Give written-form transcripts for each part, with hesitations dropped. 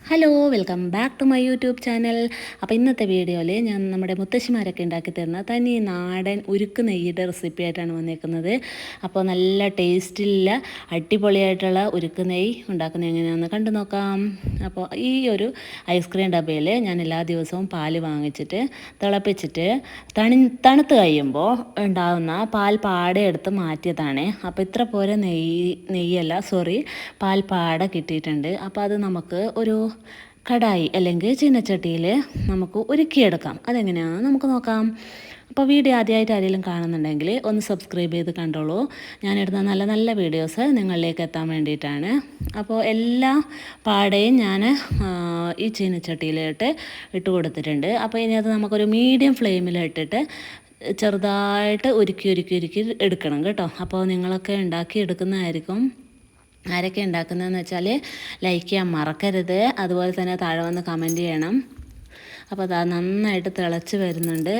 Hello welcome back to my YouTube channel. അപ്പോൾ ഇന്നത്തെ വീഡിയോയിൽ ഞാൻ നമ്മുടെ മുത്തശ്ശിമാരൊക്കെ ഉണ്ടാക്കി തരുന്ന തനി നാടൻ ഉരുക്ക് നെയ്യുടെ റെസിപ്പി ആയിട്ടാണ് വന്നിരിക്കുന്നത്. അപ്പോൾ നല്ല ടേസ്റ്റിലുള്ള അടിപൊളിയായിട്ടുള്ള ഉരുക്ക് നെയ്യ് ഉണ്ടാക്കുന്നത് എങ്ങനെയാണെന്ന് കണ്ടു നോക്കാം. അപ്പോൾ ഈ ഒരു ഐസ്ക്രീം ഡബയിൽ ഞാൻ എല്ലാ ദിവസവും പാല് വാങ്ങിച്ചിട്ട് തിളപ്പിച്ചിട്ട് തണുത്ത് കഴിയുമ്പോൾ ഉണ്ടാകുന്ന പാൽ പാടെ എടുത്ത് മാറ്റിയതാണ്. അപ്പോൾ ഇത്ര പോരെ പാൽ പാട കിട്ടിയിട്ടുണ്ട്. അപ്പോൾ അത് നമുക്ക് ഒരു കടായി അല്ലെങ്കിൽ ചീനച്ചട്ടിയിൽ നമുക്ക് ഉരുക്കിയെടുക്കാം. അതെങ്ങനെയാണെന്ന് നമുക്ക് നോക്കാം. അപ്പോൾ വീഡിയോ ആദ്യമായിട്ട് ആരെങ്കിലും കാണുന്നുണ്ടെങ്കിൽ ഒന്ന് സബ്സ്ക്രൈബ് ചെയ്ത് കണ്ടോളൂ. ഞാനിടുന്ന നല്ല നല്ല വീഡിയോസ് നിങ്ങളിലേക്ക് എത്താൻ വേണ്ടിയിട്ടാണ്. അപ്പോൾ എല്ലാ പാടയും ഞാൻ ഈ ചീനച്ചട്ടിയിലിട്ട് ഇട്ട് കൊടുത്തിട്ടുണ്ട്. അപ്പോൾ ഇനി അത് നമുക്കൊരു മീഡിയം ഫ്ലെയിമിലിട്ടിട്ട് ചെറുതായിട്ട് ഉരുക്കി എടുക്കണം കേട്ടോ. അപ്പോൾ നിങ്ങളൊക്കെ ഉണ്ടാക്കി എടുക്കുന്നതായിരിക്കും. ആരൊക്കെ ഉണ്ടാക്കുന്നതെന്ന് വെച്ചാൽ ലൈക്ക് ചെയ്യാൻ മറക്കരുത്. അതുപോലെ തന്നെ താഴെ വന്ന് കമൻറ്റ് ചെയ്യണം. അപ്പോൾ അത് നന്നായിട്ട് തിളച്ച് വരുന്നുണ്ട്.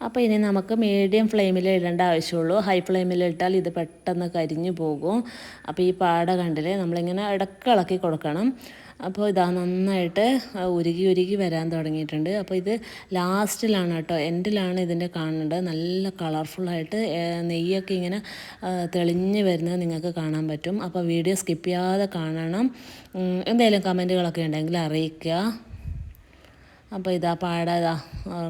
അപ്പോൾ ഇനി നമുക്ക് മീഡിയം ഫ്ലെയിമിൽ ഇടേണ്ട ആവശ്യമുള്ളൂ. ഹൈ ഫ്ലെയിമിൽ ഇട്ടാൽ ഇത് പെട്ടെന്ന് കരിഞ്ഞു പോകും. അപ്പോൾ ഈ പാട കണ്ടില്ലേ, നമ്മളിങ്ങനെ ഇളക്കി കൊടുക്കണം. അപ്പോൾ ഇതാ നന്നായിട്ട് ഉരുകി വരാൻ തുടങ്ങിയിട്ടുണ്ട്. അപ്പോൾ ഇത് ലാസ്റ്റിലാണ് കേട്ടോ, എൻഡിലാണ് ഇതിൻ്റെ കാണുന്നത്. നല്ല കളർഫുള്ളായിട്ട് നെയ്യൊക്കെ ഇങ്ങനെ തെളിഞ്ഞ് വരുന്നത് നിങ്ങൾക്ക് കാണാൻ പറ്റും. അപ്പോൾ വീഡിയോ സ്കിപ്പ് ചെയ്യാതെ കാണണം. എന്തെങ്കിലും കമൻറ്റുകളൊക്കെ ഉണ്ടെങ്കിൽ അറിയിക്കുക. അപ്പോൾ ഇതാ പാട ഇതാ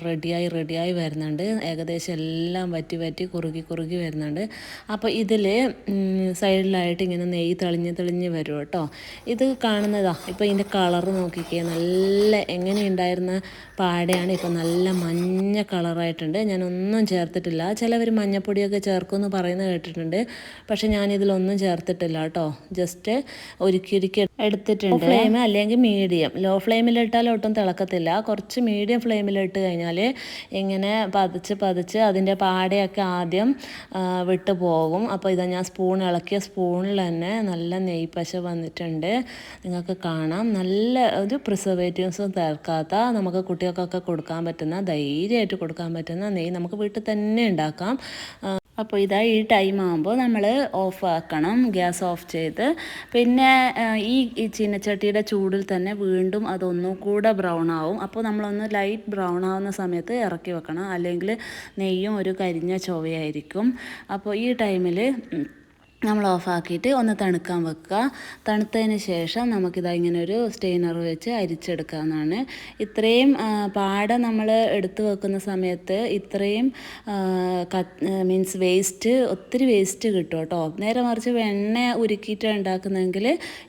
റെഡിയായി വരുന്നുണ്ട്. ഏകദേശം എല്ലാം വറ്റി കുറുകി വരുന്നുണ്ട്. അപ്പോൾ ഇതിൽ സൈഡിലായിട്ട് ഇങ്ങനെ നെയ്യ് തെളിഞ്ഞ് വരും കേട്ടോ. ഇത് കാണുന്നതാ ഇപ്പോൾ ഇതിൻ്റെ കളറ് നോക്കിക്കേ, നല്ല എങ്ങനെയുണ്ടായിരുന്ന പാടയാണ് ഇപ്പോൾ നല്ല മഞ്ഞ കളറായിട്ടുണ്ട്. ഞാനൊന്നും ചേർത്തിട്ടില്ല. ചിലവർ മഞ്ഞപ്പൊടിയൊക്കെ ചേർക്കുമെന്ന് പറയുന്നത് കേട്ടിട്ടുണ്ട്. പക്ഷെ ഞാനിതിലൊന്നും ചേർത്തിട്ടില്ല കേട്ടോ. ജസ്റ്റ് ഉരുക്കി എടുത്തിട്ടുണ്ട്. ഫ്ലെയിം അല്ലെങ്കിൽ മീഡിയം, ലോ ഫ്ലെയിമിലിട്ടാൽ ഒട്ടും തിളക്കത്തില്ല. കുറച്ച് മീഡിയം ഫ്ലെയിമിലിട്ട് കഴിഞ്ഞാൽ ഇങ്ങനെ പതിച്ച് അതിൻ്റെ പാടയൊക്കെ ആദ്യം വിട്ട് പോകും. അപ്പോൾ ഇതാ ഞാൻ ഇളക്കിയ സ്പൂണിൽ തന്നെ നല്ല നെയ്പശ വന്നിട്ടുണ്ട്. നിങ്ങൾക്ക് കാണാം. നല്ല ഒരു പ്രിസർവേറ്റീവ്സും ചേർക്കാത്ത നമുക്ക് കുട്ടികൾക്കൊക്കെ കൊടുക്കാൻ പറ്റുന്ന, ധൈര്യമായിട്ട് കൊടുക്കാൻ പറ്റുന്ന നെയ്യ് നമുക്ക് വീട്ടിൽ തന്നെ ഉണ്ടാക്കാം. അപ്പോൾ ഇതാ ഈ ടൈം ആകുമ്പോൾ നമ്മൾ ഓഫ് ആക്കണം, ഗ്യാസ് ഓഫ് ചെയ്ത്. പിന്നെ ഈ ചീനച്ചട്ടിയുടെ ചൂടിൽ തന്നെ വീണ്ടും അതൊന്നും കൂടെ ബ്രൗൺ ആവും. അപ്പോൾ നമ്മളൊന്ന് ലൈറ്റ് ബ്രൗൺ ആവുന്ന സമയത്ത് ഇറക്കി വെക്കണം, അല്ലെങ്കിൽ നെയ്യും ഒരു കരിഞ്ഞ ചൊവയായിരിക്കും. അപ്പോൾ ഈ ടൈമിൽ നമ്മൾ ഓഫാക്കിയിട്ട് ഒന്ന് തണുക്കാൻ വെക്കുക. തണുത്തതിന് ശേഷം നമുക്കിതാ ഇങ്ങനെ ഒരു സ്റ്റെയിനർ വെച്ച് അരിച്ചെടുക്കാവുന്നതാണ്. ഇത്രയും പാട നമ്മൾ എടുത്തു വെക്കുന്ന സമയത്ത് ഇത്രയും ഒത്തിരി വേസ്റ്റ് കിട്ടും കേട്ടോ. നേരെ മറിച്ച് വെണ്ണ ഉരുക്കിയിട്ട് ഉണ്ടാക്കുന്നതെങ്കിൽ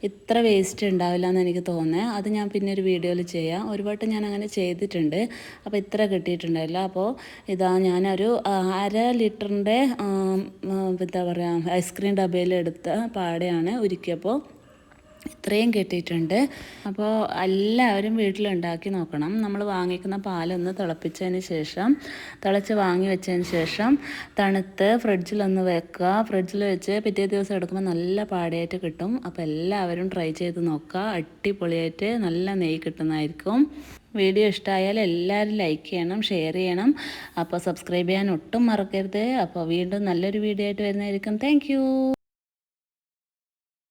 ഇത്ര വേസ്റ്റ് ഉണ്ടാവില്ല എന്ന് എനിക്ക് തോന്നുന്നത്. അത് ഞാൻ പിന്നെ ഒരു വീഡിയോയിൽ ചെയ്യാം. ഒരു വട്ടം ഞാൻ അങ്ങനെ ചെയ്തിട്ടുണ്ട്. അപ്പോൾ ഇത്ര കിട്ടിയിട്ടുണ്ടായില്ല. അപ്പോൾ ഇതാ ഞാനൊരു 1/2 ലിറ്ററിൻ്റെ എന്താ പറയുക ഐസ്ക്രീം ഡബയിലെടുത്ത പാടയാണ് ഉരുക്കിയപ്പോൾ ഇത്രയും കിട്ടിയിട്ടുണ്ട്. അപ്പോൾ എല്ലാവരും വീട്ടിലുണ്ടാക്കി നോക്കണം. നമ്മൾ വാങ്ങിക്കുന്ന പാലൊന്ന് തിളച്ച് വാങ്ങി വെച്ചതിന് ശേഷം തണുത്ത് ഫ്രിഡ്ജിലൊന്ന് വെക്കുക. ഫ്രിഡ്ജിൽ വെച്ച് പിറ്റേ ദിവസം എടുക്കുമ്പോൾ നല്ല പാടയായിട്ട് കിട്ടും. അപ്പോൾ എല്ലാവരും ട്രൈ ചെയ്ത് നോക്കുക. അടിപൊളിയായിട്ട് നല്ല നെയ്യ് കിട്ടുന്നതായിരിക്കും. വീഡിയോ ഇഷ്ടമായാൽ എല്ലാവരും ലൈക്ക് ചെയ്യണം, ഷെയർ ചെയ്യണം. അപ്പോൾ സബ്സ്ക്രൈബ് ചെയ്യാൻ ഒട്ടും മറക്കരുത്. അപ്പോൾ വീണ്ടും നല്ലൊരു വീഡിയോ ആയിട്ട് വരുന്നതായിരിക്കും. താങ്ക്